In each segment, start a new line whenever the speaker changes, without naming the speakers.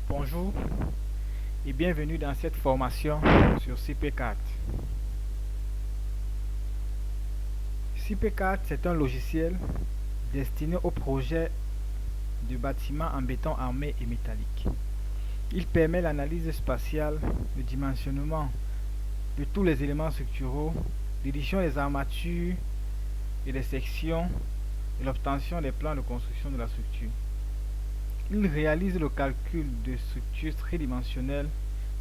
Bonjour et bienvenue dans cette formation sur CP4. CP4, c'est un logiciel destiné au projet de bâtiments en béton armé et métallique. Il permet l'analyse spatiale, le dimensionnement de tous les éléments structuraux, l'édition des armatures et des sections et l'obtention des plans de construction de la structure. Il réalise le calcul de structures tridimensionnelles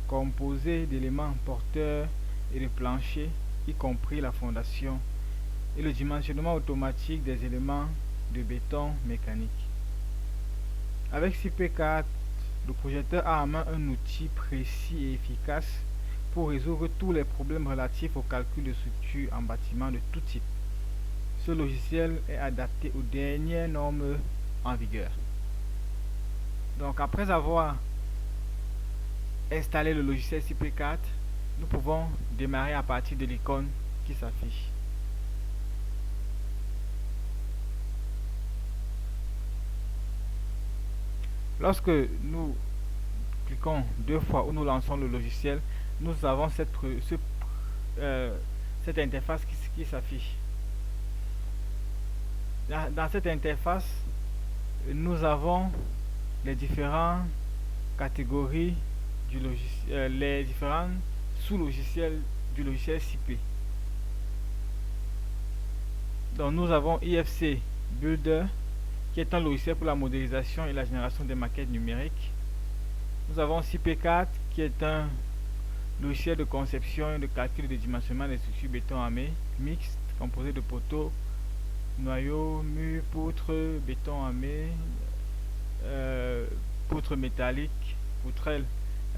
composées d'éléments porteurs et de planchers, y compris la fondation, et le dimensionnement automatique des éléments de béton mécanique. Avec CP4, le projecteur a en main un outil précis et efficace pour résoudre tous les problèmes relatifs au calcul de structures en bâtiment de tout type. Ce logiciel est adapté aux dernières normes en vigueur. Donc après avoir installé le logiciel CP4, nous pouvons démarrer à partir de l'icône qui s'affiche. Lorsque nous cliquons deux fois ou nous lançons le logiciel, nous avons cette interface qui s'affiche. Dans cette interface, nous avons les différentes catégories du logiciel, les différents sous-logiciels du logiciel CP. Donc nous avons IFC Builder, qui est un logiciel pour la modélisation et la génération des maquettes numériques. Nous avons CP4, qui est un logiciel de conception et de calcul de dimensionnement des structures béton armé mixte, composé de poteaux, noyaux, murs, poutres, béton armé, poutres métalliques, poutrelles,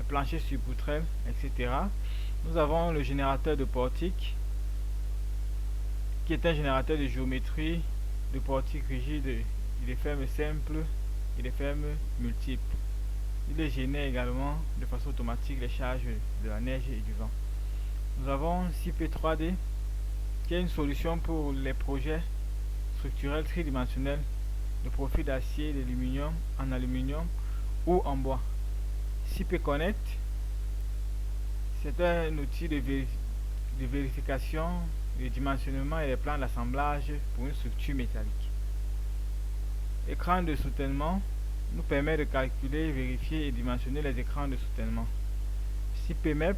plancher sur poutrelles, etc. Nous avons le générateur de portique, qui est un générateur de géométrie de portique rigide. Il est ferme simple et des fermes multiples. Il génère également de façon automatique les charges de la neige et du vent. Nous avons CP3D, qui est une solution pour les projets structurels tridimensionnels de profil d'acier, d'aluminium, en aluminium ou en bois. CP Connect, c'est un outil de vérification, de dimensionnement et des plans d'assemblage pour une structure métallique. Écran de soutènement nous permet de calculer, vérifier et dimensionner les écrans de soutènement. CPMEP,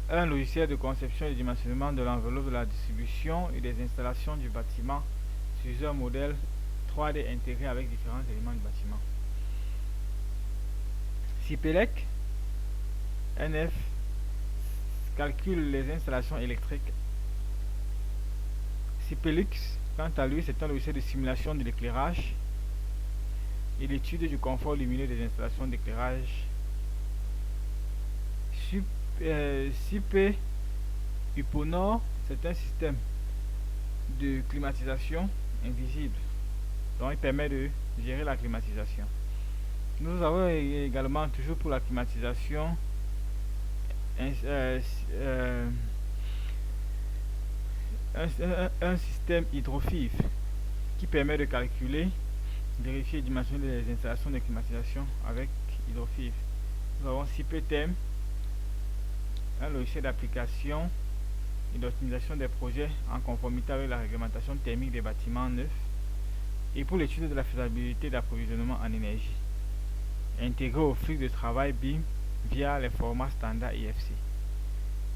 un logiciel de conception et de dimensionnement de l'enveloppe de la distribution et des installations du bâtiment sur un modèle 3D intégré avec différents éléments du bâtiment. CPELEC NF calcule les installations électriques. CPLUX, quant à lui, c'est un logiciel de simulation de l'éclairage et l'étude du confort lumineux des installations d'éclairage. CP Uponor, c'est un système de climatisation invisible, donc il permet de gérer la climatisation. Nous avons également, toujours pour la climatisation, un système hydrophile qui permet de calculer, vérifier et dimensionner les installations de climatisation avec hydrophile. Nous avons CPThem, un logiciel d'application et d'optimisation des projets en conformité avec la réglementation thermique des bâtiments neufs et pour l'étude de la faisabilité d'approvisionnement en énergie, intégré au flux de travail BIM via les formats standard IFC.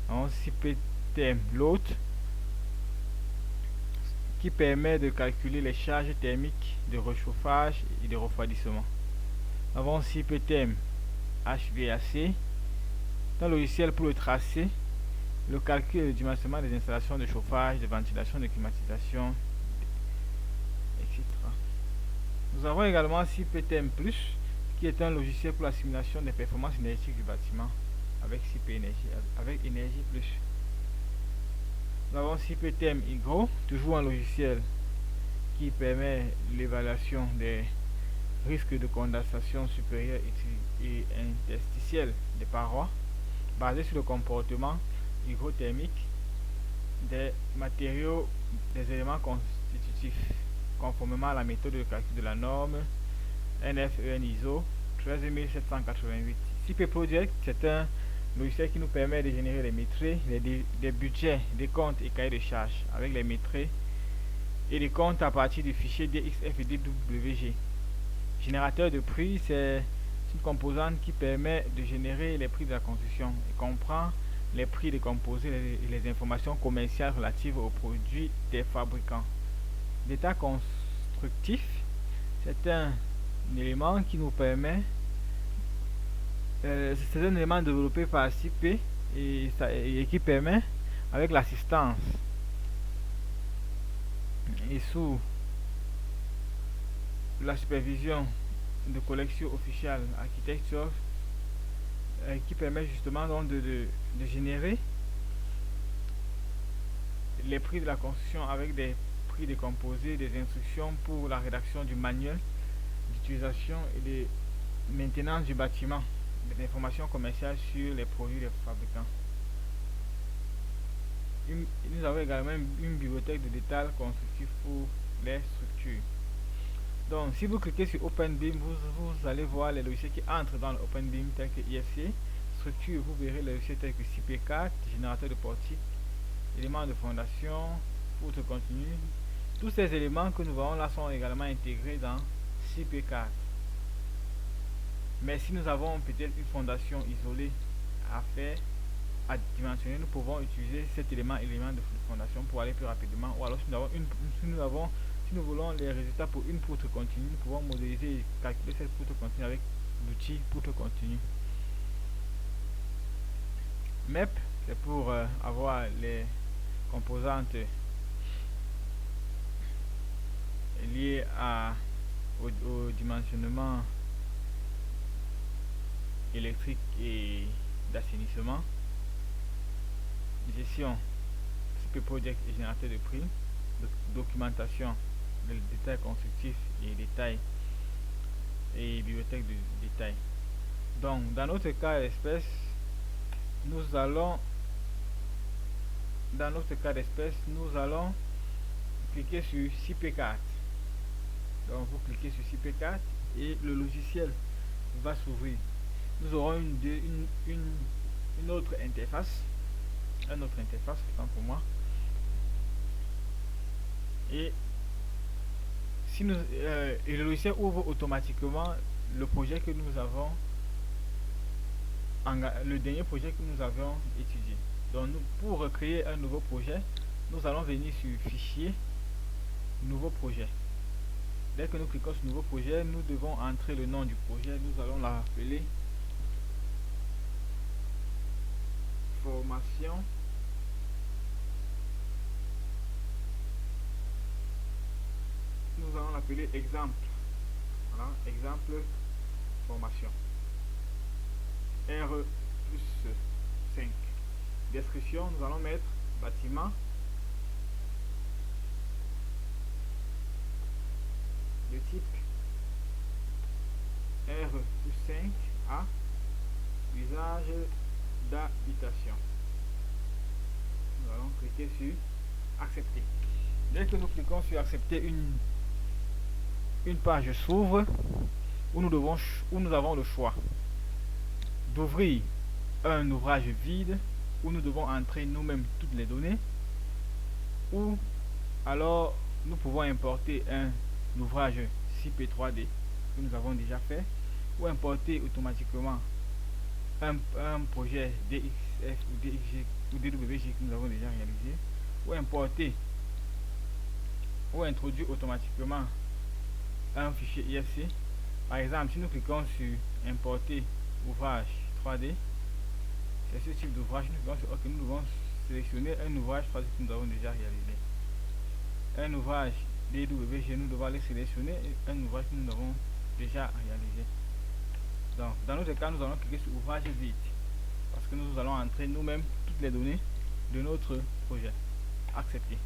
On CPThem Load, qui permet de calculer les charges thermiques de réchauffage et de refroidissement. Nous avons CPThem HVAC, un logiciel pour le tracé, le calcul et le dimensionnement des installations de chauffage, de ventilation, de climatisation, etc. Nous avons également CPThem Plus, qui est un logiciel pour la simulation des performances énergétiques du bâtiment avec CP Énergie, avec Énergie Plus. Nous avons CPThem Hydro, toujours un logiciel qui permet l'évaluation des risques de condensation supérieure et interstitielle des parois, basé sur le comportement hygrothermique des matériaux, des éléments constitutifs, conformément à la méthode de calcul de la norme NFEN ISO 13788. CP Project, c'est un logiciel qui nous permet de générer les maîtrises, des budgets, des comptes et cahiers de charges avec les maîtrises et les comptes à partir du fichier DXF et DWG. Générateur de prix, c'est une composante qui permet de générer les prix de la construction et comprend les prix des composés et les informations commerciales relatives aux produits des fabricants. L'état constructif, c'est un élément qui nous permet, c'est un élément développé par CP et qui permet, avec l'assistance et sous la supervision de collection officielle architecture, qui permet justement donc de générer les prix de la construction avec des prix décomposés, des instructions pour la rédaction du manuel d'utilisation et de maintenance du bâtiment, des informations commerciales sur les produits des fabricants. Nous avons également une bibliothèque de détails constructifs pour les structures. Donc, si vous cliquez sur OpenBeam, vous allez voir les logiciels qui entrent dans l'OpenBeam tels que IFC. Structure, vous verrez les logiciels tels que CP4, générateur de portique, éléments de fondation, poutre continue. Tous ces éléments que nous voyons là sont également intégrés dans CP4. Mais si nous avons peut-être une fondation isolée à faire, à dimensionner, nous pouvons utiliser cet élément de fondation pour aller plus rapidement. Ou alors si nous voulons les résultats pour une poutre continue, nous pouvons modéliser et calculer cette poutre continue avec l'outil poutre continue. MEP, c'est pour avoir les composantes liées au dimensionnement électrique et d'assainissement. Gestion, CP Project et générateur de prix, documentation, de détails constructifs et détails et bibliothèque de détails. Donc, dans notre cas d'espèce, nous allons cliquer sur CP4. Donc, vous cliquez sur CP4 et le logiciel va s'ouvrir. Nous aurons une autre interface. Autant pour moi. Et si et le logiciel ouvre automatiquement le projet que nous avons, le dernier projet que nous avions étudié. Donc pour créer un nouveau projet, nous allons venir sur fichier, nouveau projet. Dès que nous cliquons sur nouveau projet, nous devons entrer le nom du projet. Nous allons l'appeler formation nous allons l'appeler exemple. Voilà, exemple formation R plus 5. Description, nous allons mettre bâtiment de type R plus 5 A, usage d'habitation. Nous allons cliquer sur accepter. Dès que nous cliquons sur accepter, une page s'ouvre où nous avons le choix d'ouvrir un ouvrage vide où nous devons entrer nous-mêmes toutes les données, ou alors nous pouvons importer un ouvrage CP3D que nous avons déjà fait, ou importer automatiquement un projet DXF ou DXG ou DWG que nous avons déjà réalisé, ou importer ou introduire automatiquement un fichier IFC. Par exemple, si nous cliquons sur importer ouvrage 3D, c'est ce type d'ouvrage. Nous devons sélectionner un ouvrage 3D que nous avons déjà réalisé. Un ouvrage DWG, nous devons aller sélectionner un ouvrage que nous avons déjà réalisé. Donc, dans notre cas, nous allons cliquer sur ouvrage vide parce que nous allons entrer nous-mêmes toutes les données de notre projet. Accepter.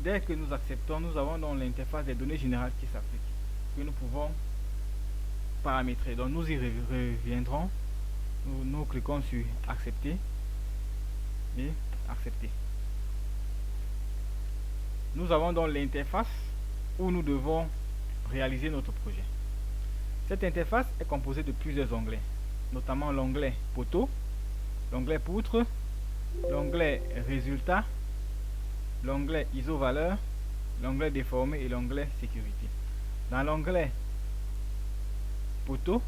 Dès que nous acceptons, nous avons dans l'interface des données générales qui s'applique, que nous pouvons paramétrer. Donc nous y reviendrons. Nous cliquons sur accepter et accepter. Nous avons dans l'interface où nous devons réaliser notre projet. Cette interface est composée de plusieurs onglets, notamment l'onglet poteau, l'onglet poutre, l'onglet résultat, l'onglet ISO valeur, l'onglet déformé et l'onglet sécurité. Dans l'onglet poteau,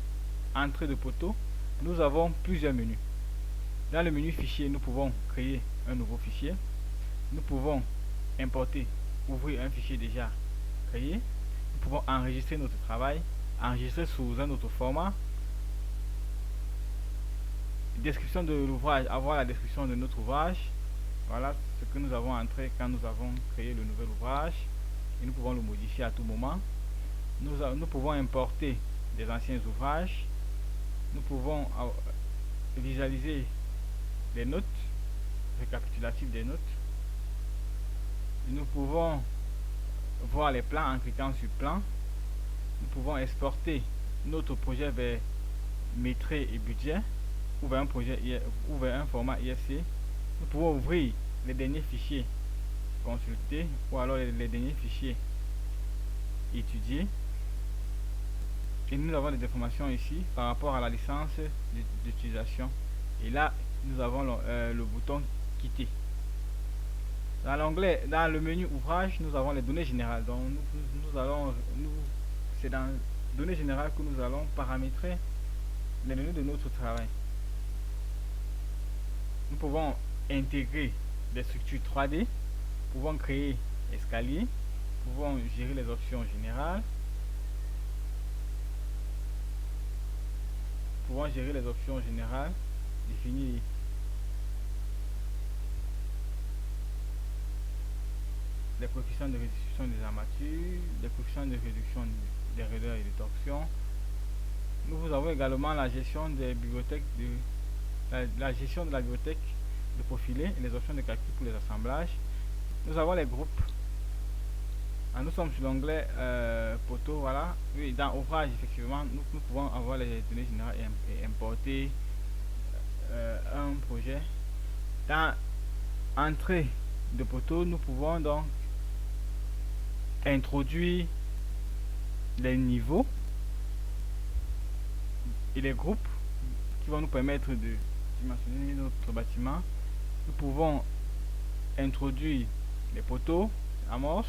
entrée de poteau, nous avons plusieurs menus. Dans le menu fichier, nous pouvons créer un nouveau fichier. Nous pouvons importer, ouvrir un fichier déjà créé. Nous pouvons enregistrer notre travail, enregistrer sous un autre format. Description de l'ouvrage, avoir la description de notre ouvrage. Voilà ce que nous avons entré quand nous avons créé le nouvel ouvrage. Et nous pouvons le modifier à tout moment. Nous pouvons importer des anciens ouvrages. Nous pouvons visualiser les notes, récapitulatif des notes. Nous pouvons voir les plans en cliquant sur plan. Nous pouvons exporter notre projet vers Maîtrise et budget ou vers un format IFC. Nous pouvons ouvrir les derniers fichiers consultés ou alors les derniers fichiers étudiés. Et nous avons des informations ici par rapport à la licence d'utilisation. Et là, nous avons le bouton quitter. Dans le menu ouvrage, nous avons les données générales. Donc, c'est dans données générales que nous allons paramétrer les données de notre travail. Nous pouvons intégrer des structures 3D, nous pouvons créer escalier, nous pouvons gérer les options générales, définir les coefficients de réduction des armatures, les coefficients de réduction des raideurs et des torsions. Nous avons également la gestion des bibliothèques la gestion de la bibliothèque de profilés et les options de calcul pour les assemblages. Nous avons les groupes. Nous sommes sur l'onglet poteau. Voilà. Oui, dans ouvrage, effectivement, nous pouvons avoir les données générales et importer un projet. Dans entrée de poteau, nous pouvons donc introduire les niveaux et les groupes qui vont nous permettre de dimensionner notre bâtiment. Nous pouvons introduire les poteaux, amorces,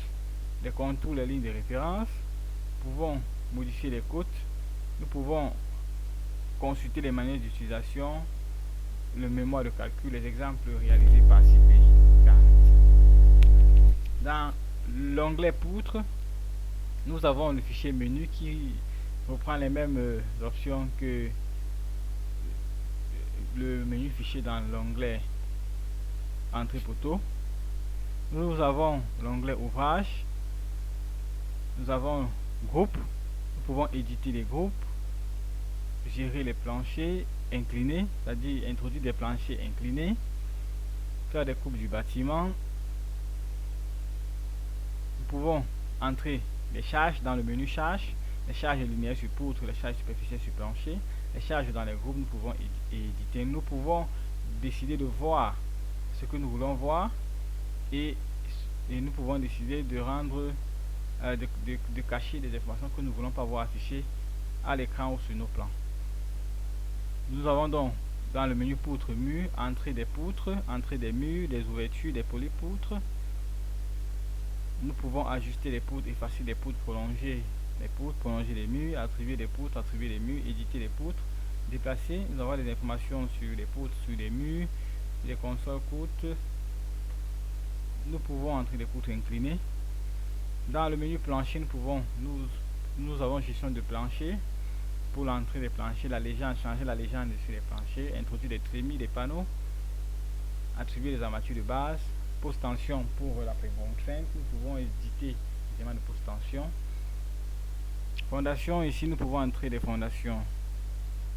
les contours, les lignes de référence. Nous pouvons modifier les côtes. Nous pouvons consulter les manières d'utilisation, le mémoire de calcul, les exemples réalisés par CP40. Dans l'onglet poutre, nous avons le fichier menu qui reprend les mêmes options que le menu fichier dans l'onglet entrée poteau. Nous avons l'onglet ouvrage, nous avons groupe, nous pouvons éditer les groupes, gérer les planchers inclinés, c'est-à-dire introduire des planchers inclinés, faire des coupes du bâtiment. Nous pouvons entrer les charges dans le menu charges, les charges linéaires sur poutre, les charges superficielles sur plancher, les charges dans les groupes. Nous pouvons éditer, nous pouvons décider de voir ce que nous voulons voir et nous pouvons décider de rendre de cacher des informations que nous ne voulons pas voir affichées à l'écran ou sur nos plans. Nous avons donc dans le menu poutre mur, entrée des poutres, entrée des murs, des ouvertures, des polypoutres. Nous pouvons ajuster les poutres, effacer les poutres, prolonger les murs, attribuer des poutres, attribuer les murs, éditer les poutres, déplacer. Nous avons des informations sur les poutres, sur les murs, les consoles courtes. Nous pouvons entrer des poutres inclinées. Dans le menu plancher, nous avons gestion de plancher. Pour l'entrée des planchers, la légende, changer la légende sur les planchers, introduire des trémies, des panneaux, attribuer les armatures de base, pose tension pour la précontrainte. Nous pouvons éditer les éléments de pose tension. Fondation, ici nous pouvons entrer des fondations,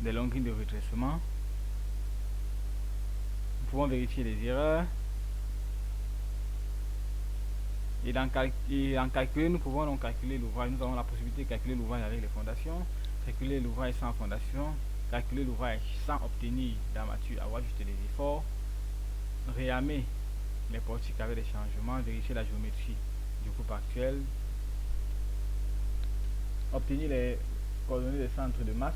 des longues lignes de redressement. Nous pouvons vérifier les erreurs. Et en calculer, nous pouvons donc calculer l'ouvrage. Nous avons la possibilité de calculer l'ouvrage avec les fondations, calculer l'ouvrage sans fondation, calculer l'ouvrage sans obtenir d'armature, avoir juste des efforts, réarmer les portiques avec des changements, vérifier la géométrie du groupe actuel, obtenir les coordonnées des centres de masse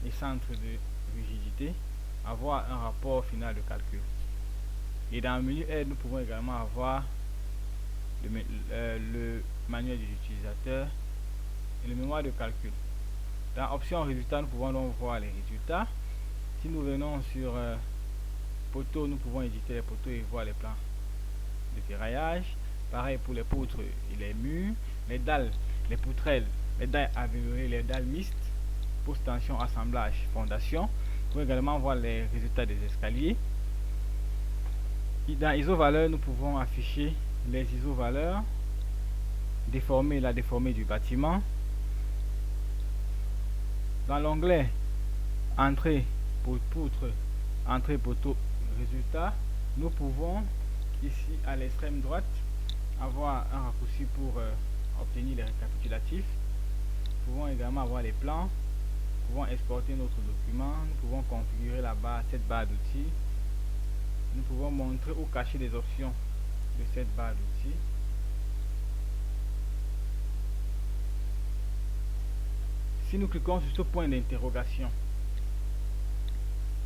et centres de rigidité, avoir un rapport final de calcul. Et dans le menu aide, nous pouvons également avoir le manuel de l'utilisateur et le mémoire de calcul. Dans option résultats, nous pouvons donc voir les résultats. Si nous venons sur poteaux, nous pouvons éditer les poteaux et voir les plans de ferraillage. Pareil pour les poutres et les murs, les dalles, les poutrelles, les dalles améliorées, les dalles mixtes, pose tension, assemblage, fondation. Nous pouvons également voir les résultats des escaliers. Dans iso-valeurs, nous pouvons afficher les iso-valeurs, déformer la déformée du bâtiment. Dans l'onglet entrée pour poutre, entrée poteau, résultat, nous pouvons ici à l'extrême droite avoir un raccourci pour obtenir les récapitulatifs. Nous pouvons également avoir les plans. Nous pouvons exporter notre document. Nous pouvons configurer cette barre d'outils. Nous pouvons montrer ou cacher les options de cette barre d'outils. Si nous cliquons sur ce point d'interrogation,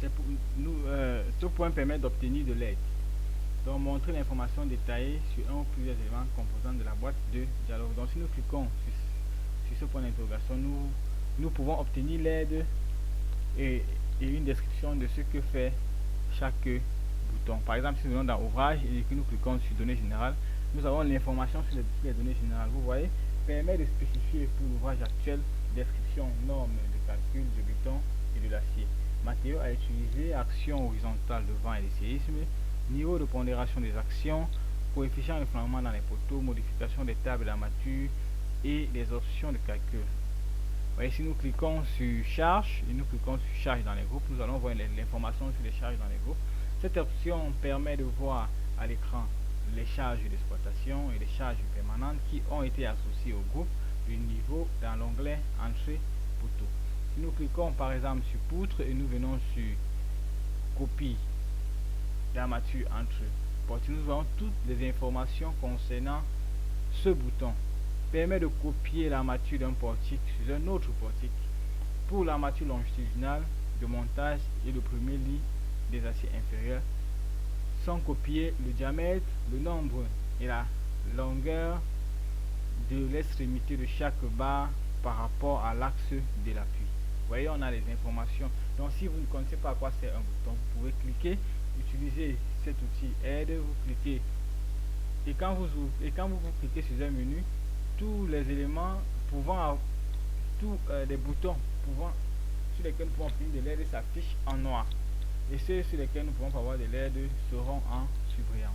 ce point permet d'obtenir de l'aide. Donc montrer l'information détaillée sur un ou plusieurs éléments composants de la boîte de dialogue. Donc si nous cliquons sur ce point d'interrogation, nous pouvons obtenir l'aide et une description de ce que fait chaque bouton. Par exemple, si nous venons dans ouvrage et que nous cliquons sur données générales, nous avons l'information sur les données générales. Vous voyez, permet de spécifier pour l'ouvrage actuel description, normes de calcul de béton et de l'acier, matériaux à utiliser, action horizontale de vent et de séisme, niveau de pondération des actions, coefficient de flanquement dans les poteaux, modification des tables d'armature et des options de calcul. Voyez, si nous cliquons sur charge et nous cliquons sur charge dans les groupes, nous allons voir l'information sur les charges dans les groupes. Cette option permet de voir à l'écran les charges d'exploitation et les charges permanentes qui ont été associées au groupe du niveau dans l'onglet entrée poteau. Si nous cliquons par exemple sur poutre et nous venons sur copie d'armature entre portiques, nous avons toutes les informations concernant ce bouton. Permet de copier l'armature d'un portique sur un autre portique. Pour l'armature longitudinale de montage et le premier lit des aciers inférieurs, sont copiés le diamètre, le nombre et la longueur de l'extrémité de chaque barre par rapport à l'axe de l'appui. Vous voyez, on a les informations. Donc si vous ne connaissez pas à quoi c'est un bouton, vous pouvez cliquer, utiliser cet outil aide, vous cliquez et quand vous cliquez sur un menu, tous les éléments pouvant, tous les boutons pouvant, sur lesquels nous pouvons obtenir de l'aide s'affichent en noir. Et ceux sur lesquels nous pouvons avoir de l'aide seront en surbrillance.